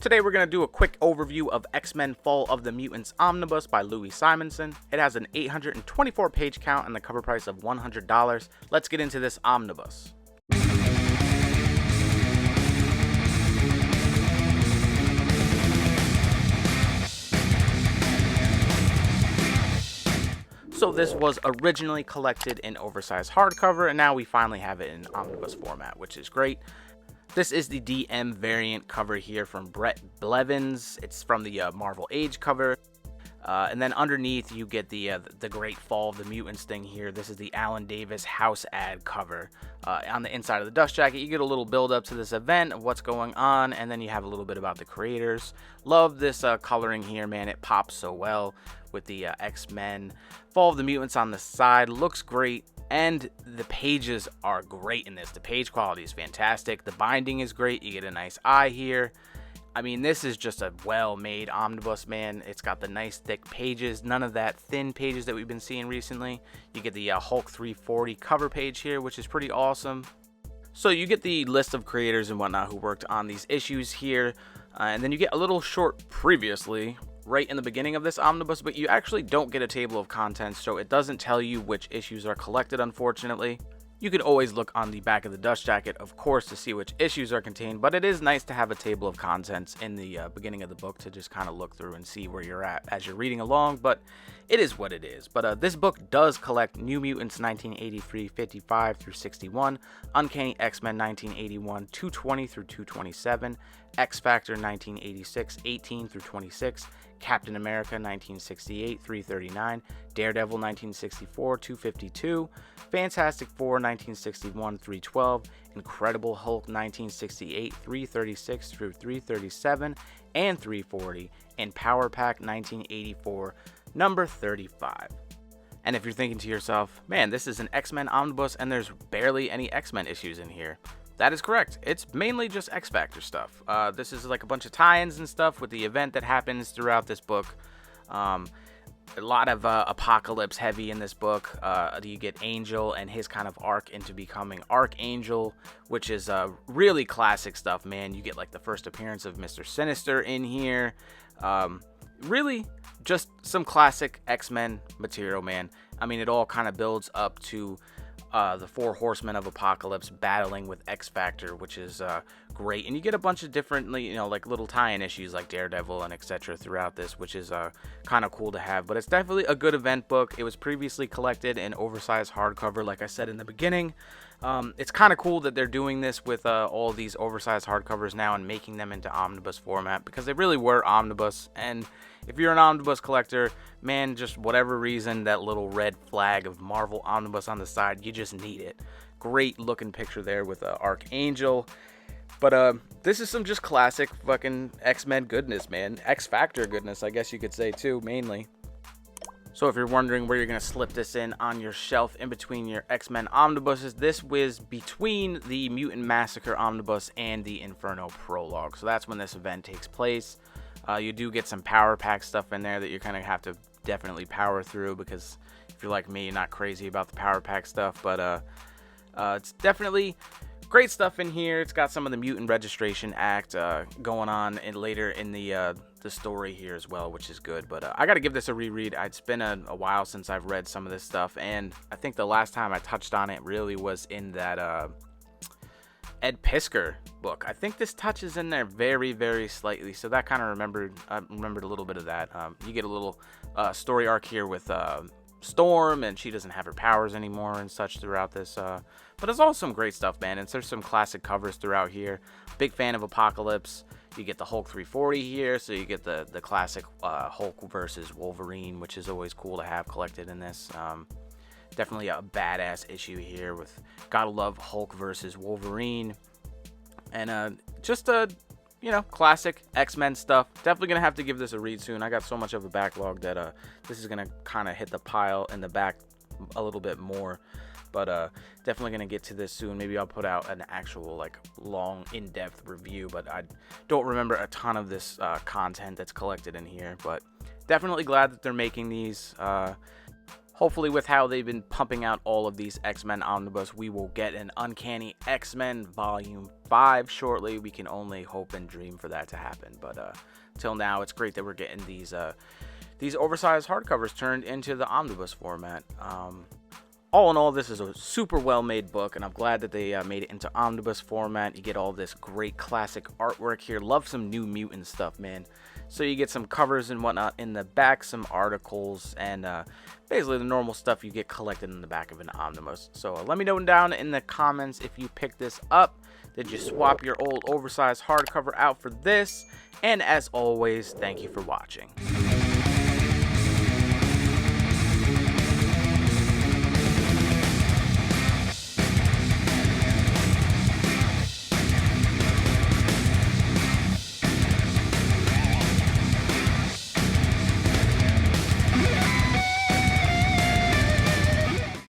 Today we're going to do a quick overview of X-Men Fall of the Mutants Omnibus by Louise Simonson. It has an 824 page count and the cover price of $100. Let's get into this omnibus. So this was originally collected in oversized hardcover, and now we finally have it in omnibus format, which is great. This is the DM variant cover here from Brett Blevins. It's from the Marvel Age cover. And then underneath you get the Great Fall of the Mutants thing here. This is the Alan Davis house ad cover. On the inside of the dust jacket, you get a little build up to this event of what's going on, and then you have a little bit about the creators. Love this coloring here, man. It pops so well with the X-Men Fall of the Mutants on the side. Looks great. And the pages are great in this. The page quality is fantastic. The binding is great. You get a nice eye here. I mean, this is just a well-made omnibus, man. It's got the nice thick pages. None of that thin pages that we've been seeing recently. You get the Hulk 340 cover page here, which is pretty awesome. So you get the list of creators and whatnot who worked on these issues here. And then you get a little short previously right in the beginning of this omnibus, but you actually don't get a table of contents, so it doesn't tell you which issues are collected, unfortunately. You can always look on the back of the dust jacket, of course, to see which issues are contained, but it is nice to have a table of contents in the beginning of the book to just kind of look through and see where you're at as you're reading along, but it is what it is. But this book does collect New Mutants 1983 55 through 61, Uncanny X-Men 1981 220 through 227, X-Factor 1986 18 through 26, Captain America 1968 339, Daredevil 1964 252, Fantastic Four 1961 312, Incredible Hulk 1968 336 through 337 and 340, and Power Pack 1984 number 35. And if you're thinking to yourself, man, this is an X-Men omnibus and there's barely any X-Men issues in here, that is correct. It's mainly just X-Factor stuff. This is like a bunch of tie-ins and stuff with the event that happens throughout this book. A lot of Apocalypse heavy in this book. You get Angel and his kind of arc into becoming Archangel, which is really classic stuff, man. You get like the first appearance of Mr. Sinister in here. Really just some classic X-Men material, man. I mean, it all kind of builds up to the four Horsemen of Apocalypse battling with X-Factor, which is great. And you get a bunch of different, like little tie-in issues like Daredevil and etc. throughout this, which is kind of cool to have. But it's definitely a good event book. It was previously collected in oversized hardcover, like I said in the beginning. It's kind of cool that they're doing this with all these oversized hardcovers now and making them into omnibus format, because they really were omnibus. And if you're an omnibus collector, man, just whatever reason, that little red flag of Marvel Omnibus on the side, you just need it. Great looking picture there with Archangel. But this is some just classic fucking X-Men goodness, man. X-Factor goodness, I guess you could say too, mainly. So if you're wondering where you're going to slip this in on your shelf in between your X-Men omnibuses, this was between the Mutant Massacre omnibus and the Inferno prologue. So that's when this event takes place. You do get some power pack stuff in there that you're going to have to definitely power through, because if you're like me, you're not crazy about the power pack stuff. But it's definitely great stuff in here. It's got some of the Mutant Registration Act going on later in the story here as well, which is good. But I got to give this a reread. It's been a while since I've read some of this stuff, and I think the last time I touched on it really was in that Ed Piskor book. I think this touches in there very, very slightly, so that kind of remembered a little bit of that. You get a little story arc here with Storm, and she doesn't have her powers anymore and such throughout this. But it's all some great stuff, man. And there's some classic covers throughout here. Big fan of Apocalypse. You get the Hulk 340 here, so you get the classic Hulk versus Wolverine, which is always cool to have collected in this. Definitely a badass issue here with gotta love Hulk versus Wolverine. And just a classic X-Men stuff. Definitely gonna have to give this a read soon. I got so much of a backlog that this is gonna kind of hit the pile in the back a little bit more. But definitely gonna get to this soon. Maybe I'll put out an actual like long in-depth review, but I don't remember a ton of this content that's collected in here. But definitely glad that they're making these. Hopefully with how they've been pumping out all of these X-Men Omnibus, we will get an Uncanny X-Men Volume 5 shortly. We can only hope and dream for that to happen. But till now, it's great that we're getting these oversized hardcovers turned into the Omnibus format. All in all, this is a super well-made book, and I'm glad that they made it into Omnibus format. You get all this great classic artwork here. Love some New Mutant stuff, man. So you get some covers and whatnot in the back, some articles, and basically the normal stuff you get collected in the back of an omnibus. So let me know down in the comments if you picked this up. Did you swap your old oversized hardcover out for this? And as always, thank you for watching.